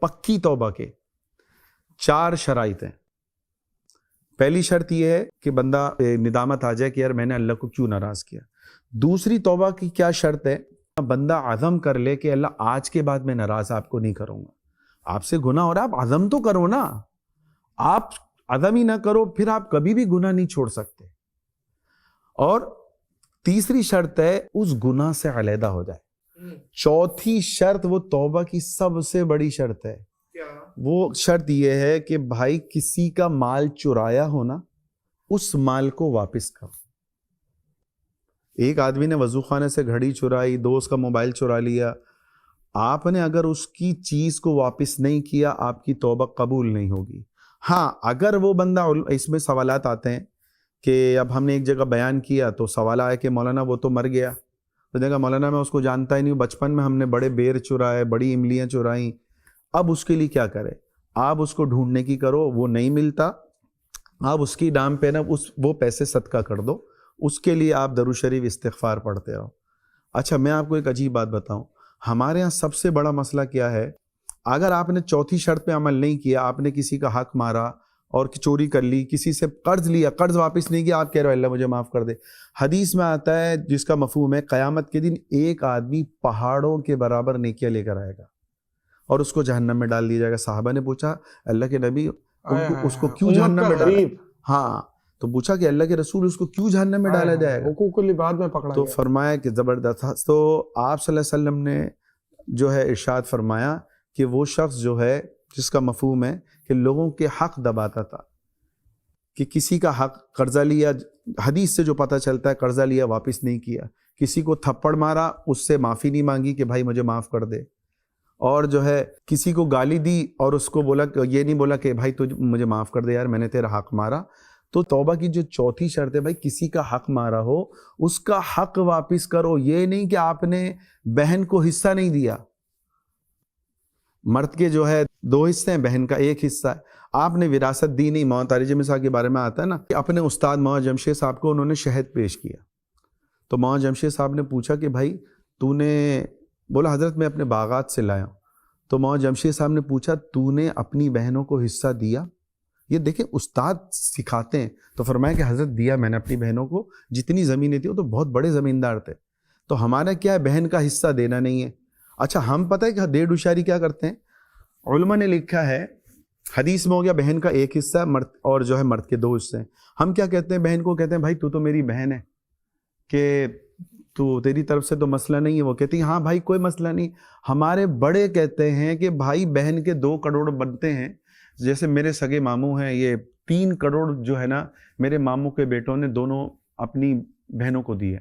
پکی توبہ کے 4 شرائط ہیں. پہلی شرط یہ ہے کہ بندہ ندامت آ جائے کہ یار میں نے اللہ کو کیوں ناراض کیا. دوسری توبہ کی کیا شرط ہے؟ بندہ عزم کر لے کہ اللہ آج کے بعد میں ناراض آپ کو نہیں کروں گا. آپ سے گناہ ہو رہا ہے، آپ عزم تو کرو نا. آپ عزم ہی نہ کرو پھر آپ کبھی بھی گناہ نہیں چھوڑ سکتے. اور تیسری شرط ہے اس گناہ سے علیحدہ ہو جائے. چوتھی شرط وہ توبہ کی سب سے بڑی شرط ہے. وہ شرط یہ ہے کہ بھائی کسی کا مال چرایا ہونا اس مال کو واپس کرو. ایک آدمی نے وضو خانے سے گھڑی چرائی، دوست کا موبائل چرا لیا، آپ نے اگر اس کی چیز کو واپس نہیں کیا آپ کی توبہ قبول نہیں ہوگی. ہاں اگر وہ بندہ، اس میں سوالات آتے ہیں کہ اب ہم نے ایک جگہ بیان کیا تو سوال آیا کہ مولانا وہ تو مر گیا. تو دیکھا مولانا میں اس کو جانتا ہی نہیں ہوں، بچپن میں ہم نے بڑے بیر چرائے، بڑی املیاں چرائیں، اب اس کے لیے کیا کرے؟ آپ اس کو ڈھونڈنے کی کرو، وہ نہیں ملتا، آپ اس کی نام پہ نا وہ پیسے صدقہ کر دو، اس کے لیے آپ درود شریف استغفار پڑھتے رہو. اچھا میں آپ کو ایک عجیب بات بتاؤں، ہمارے ہاں سب سے بڑا مسئلہ کیا ہے؟ اگر آپ نے چوتھی شرط پہ عمل نہیں کیا، آپ نے کسی کا حق مارا اور چوری کر لی، کسی سے قرض لیا، قرض واپس نہیں کیا، آپ کہہ رہے ہو اللہ مجھے معاف کر دے. حدیث میں آتا ہے جس کا مفہوم ہے قیامت کے دن ایک آدمی پہاڑوں کے برابر نیکیاں لے کر آئے گا اور اس کو جہنم میں ڈال دیا جائے گا. صحابہ نے پوچھا اللہ کے نبی اس کو کیوں جہنم میں ڈالا؟ ہاں تو پوچھا کہ اللہ کے رسول اس کو کیوں جہنم میں ڈالا جائے گا؟ حقوق العباد میں پکڑا تو گیا. فرمایا کہ زبردست. تو آپ صلی اللہ علیہ وسلم نے جو ہے ارشاد فرمایا کہ وہ شخص جو ہے جس کا مفہوم ہے کہ لوگوں کے حق دباتا تھا، کہ کسی کا حق قرضہ لیا، حدیث سے جو پتہ چلتا ہے قرضہ لیا واپس نہیں کیا، کسی کو تھپڑ مارا اس سے معافی نہیں مانگی کہ بھائی مجھے معاف کر دے، اور جو ہے کسی کو گالی دی اور اس کو بولا کہ یہ نہیں بولا کہ بھائی تو مجھے معاف کر دے یار میں نے تیرا حق مارا. تو توبہ کی جو چوتھی شرط ہے بھائی کسی کا حق مارا ہو اس کا حق واپس کرو. یہ نہیں کہ آپ نے بہن کو حصہ نہیں دیا. مرد کے جو ہے 2 حصے ہیں، بہن کا 1 حصہ ہے. آپ نے وراثت دی نہیں. مولانا تاریخ مصر کے بارے میں آتا ہے نا کہ اپنے استاد مولانا جمشید صاحب کو انہوں نے شہد پیش کیا تو مولانا جمشید صاحب نے پوچھا کہ بھائی تو نے، بولا حضرت میں اپنے باغات سے لایا ہوں. تو مولانا جمشید صاحب نے پوچھا تو نے اپنی بہنوں کو حصہ دیا؟ یہ دیکھیں استاد سکھاتے ہیں. تو فرمایا کہ حضرت دیا میں نے اپنی بہنوں کو، جتنی زمینیں تھیں وہ تو بہت بڑے زمیندار تھے. تو ہمارا کیا ہے بہن کا حصہ دینا نہیں ہے. اچھا ہم پتہ ہے کہ ڈیڑھ اشاری کیا کرتے ہیں؟ علماء نے لکھا ہے حدیث میں ہو گیا بہن کا 1 حصہ مرد اور جو ہے مرد کے 2 حصے ہیں. ہم کیا کہتے ہیں بہن کو؟ کہتے ہیں بھائی تو میری بہن ہے کہ تو تیری طرف سے تو مسئلہ نہیں ہے. وہ کہتی ہاں بھائی کوئی مسئلہ نہیں. ہمارے بڑے کہتے ہیں کہ بھائی بہن کے 2 کروڑ بنتے ہیں. جیسے میرے سگے ماموں ہیں، یہ 3 کروڑ جو ہے نا میرے ماموں کے بیٹوں نے دونوں اپنی بہنوں کو دی ہے.